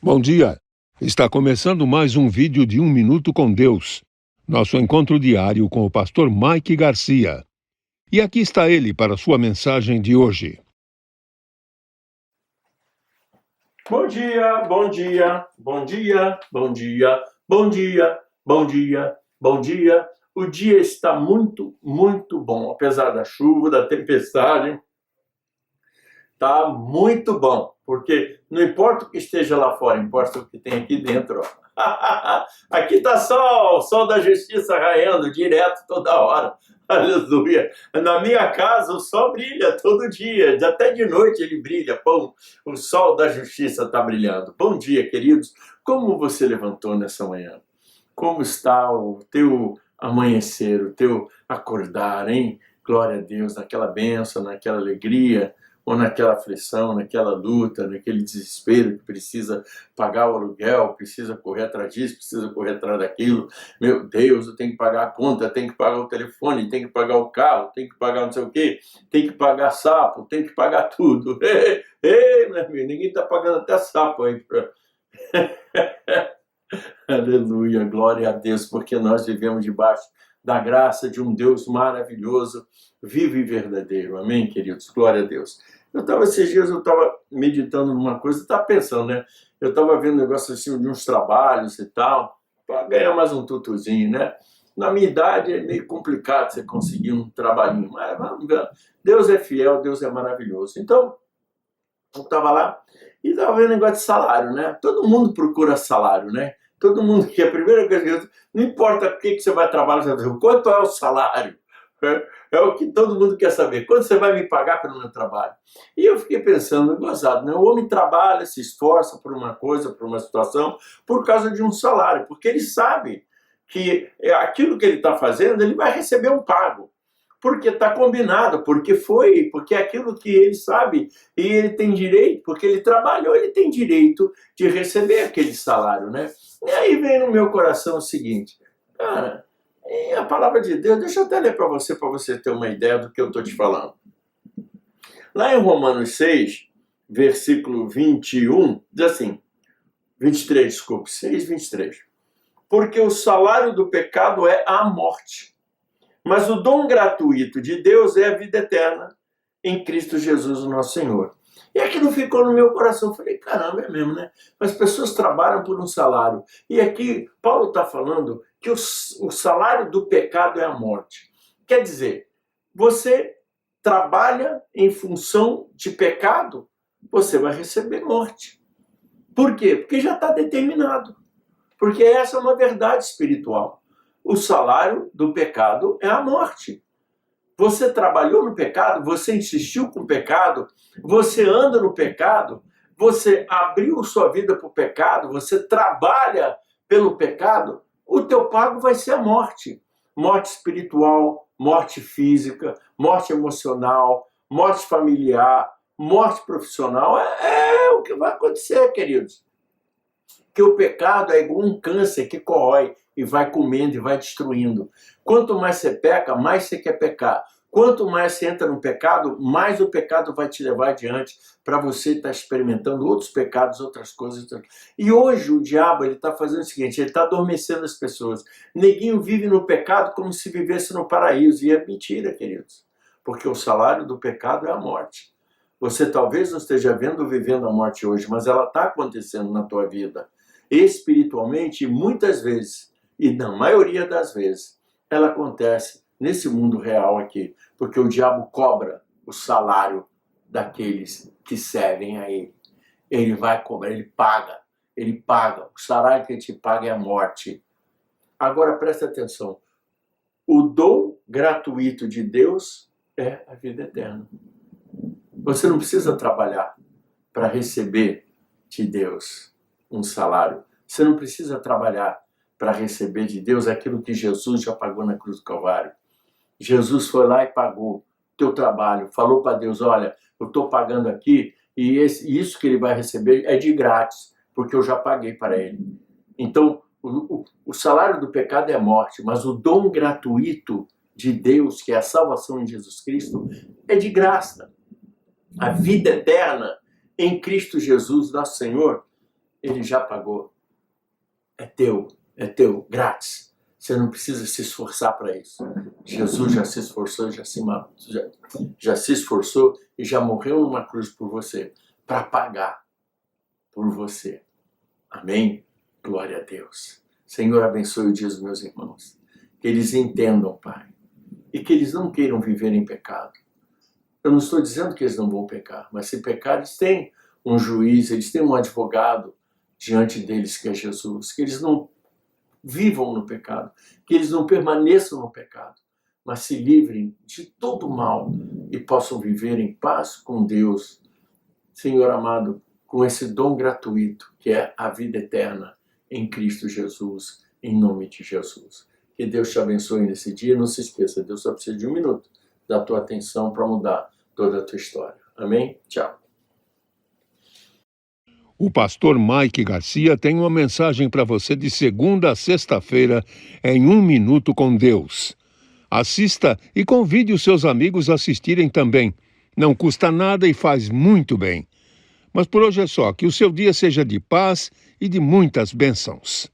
Bom dia! Está começando mais um vídeo de 1 minuto com Deus. Nosso encontro diário com o pastor Mike Garcia. E aqui está ele para sua mensagem de hoje. Bom dia, bom dia, bom dia, bom dia, bom dia, bom dia, bom dia. O dia está muito, muito bom. Apesar da chuva, da tempestade, tá muito bom, porque não importa o que esteja lá fora, importa o que tem aqui dentro, ó. Aqui tá sol da justiça raiando direto toda hora. Aleluia. Na minha casa o sol brilha todo dia, até de noite ele brilha. Pô, o sol da justiça está brilhando. Bom dia, queridos. Como você levantou nessa manhã? Como está o teu amanhecer, o teu acordar, hein? Glória a Deus, naquela bênção, naquela alegria, ou naquela aflição, naquela luta, naquele desespero que precisa pagar o aluguel, precisa correr atrás disso, precisa correr atrás daquilo. Meu Deus, eu tenho que pagar a conta, eu tenho que pagar o telefone, tenho que pagar o carro, tenho que pagar não sei o quê, tenho que pagar sapo, tenho que pagar tudo. Ei, meu amigo, ninguém está pagando até sapo aí. Aleluia, glória a Deus, porque nós vivemos debaixo da graça de um Deus maravilhoso, vivo e verdadeiro. Amém, queridos? Glória a Deus. Esses dias eu estava meditando numa coisa, estava pensando, né? Eu estava vendo um negócio assim de uns trabalhos e tal, para ganhar mais um tutuzinho, né? Na minha idade é meio complicado você conseguir um trabalhinho, mas vamos ver. Deus é fiel, Deus é maravilhoso. Então, eu estava lá e estava vendo negócio de salário, né? Todo mundo procura salário, né? Todo mundo que a primeira coisa que não importa o que você vai trabalhar, você vai dizer, quanto é o salário? É o que todo mundo quer saber. Quanto você vai me pagar pelo meu trabalho? E eu fiquei pensando, gozado, né? O homem trabalha, se esforça por uma coisa, por uma situação, por causa de um salário, porque ele sabe que aquilo que ele está fazendo, ele vai receber um pago. Porque está combinado, porque é aquilo que ele sabe e ele tem direito, porque ele trabalhou, ele tem direito de receber aquele salário, né? E aí vem no meu coração o seguinte, cara, a palavra de Deus, deixa eu até ler para você ter uma ideia do que eu estou te falando. Lá em Romanos 6, versículo 21, diz assim, 23, desculpe, 6, 23. Porque o salário do pecado é a morte, mas o dom gratuito de Deus é a vida eterna em Cristo Jesus, o nosso Senhor. E aquilo ficou no meu coração. Eu falei, caramba, é mesmo, né? As pessoas trabalham por um salário. E aqui Paulo está falando que o salário do pecado é a morte. Quer dizer, você trabalha em função de pecado, você vai receber morte. Por quê? Porque já está determinado. Porque essa é uma verdade espiritual. O salário do pecado é a morte. Você trabalhou no pecado, você insistiu com o pecado, você anda no pecado, você abriu sua vida para o pecado, você trabalha pelo pecado, o teu pago vai ser a morte. Morte espiritual, morte física, morte emocional, morte familiar, morte profissional. É o que vai acontecer, queridos. Que o pecado é igual um câncer que corrói e vai comendo e vai destruindo. Quanto mais você peca, mais você quer pecar. Quanto mais você entra no pecado, mais o pecado vai te levar adiante para você estar experimentando outros pecados, outras coisas. E hoje o diabo está fazendo o seguinte, ele está adormecendo as pessoas. Neguinho vive no pecado como se vivesse no paraíso. E é mentira, queridos. Porque o salário do pecado é a morte. Você talvez não esteja vivendo a morte hoje, mas ela está acontecendo na tua vida. Espiritualmente, muitas vezes, e na maioria das vezes, ela acontece nesse mundo real aqui, porque o diabo cobra o salário daqueles que servem a ele. Ele vai cobrar, ele paga. O salário que ele te paga é a morte. Agora presta atenção, o dom gratuito de Deus é a vida eterna. Você não precisa trabalhar para receber de Deus um salário. Você não precisa trabalhar para receber de Deus aquilo que Jesus já pagou na cruz do Calvário. Jesus foi lá e pagou teu trabalho, falou para Deus, olha, eu estou pagando aqui e isso que ele vai receber é de grátis, porque eu já paguei para ele. Então, o salário do pecado é a morte, mas o dom gratuito de Deus, que é a salvação em Jesus Cristo, é de graça. A vida eterna em Cristo Jesus, nosso Senhor, Ele já pagou. É teu, grátis. Você não precisa se esforçar para isso. Jesus já se esforçou, já se esforçou e já morreu numa cruz por você, para pagar por você. Amém? Glória a Deus. Senhor, abençoe o dia dos meus irmãos. Que eles entendam, Pai. E que eles não queiram viver em pecado. Eu não estou dizendo que eles não vão pecar, mas se pecar, eles têm um juiz, eles têm um advogado diante deles, que é Jesus. Que eles não vivam no pecado, que eles não permaneçam no pecado, mas se livrem de todo mal e possam viver em paz com Deus, Senhor amado, com esse dom gratuito que é a vida eterna em Cristo Jesus, em nome de Jesus. Que Deus te abençoe nesse dia. Não se esqueça, Deus só precisa de 1 minuto da tua atenção para mudar toda a tua história. Amém? Tchau. O pastor Mike Garcia tem uma mensagem para você de segunda a sexta-feira em 1 Minuto com Deus. Assista e convide os seus amigos a assistirem também. Não custa nada e faz muito bem. Mas por hoje é só. Que o seu dia seja de paz e de muitas bênçãos.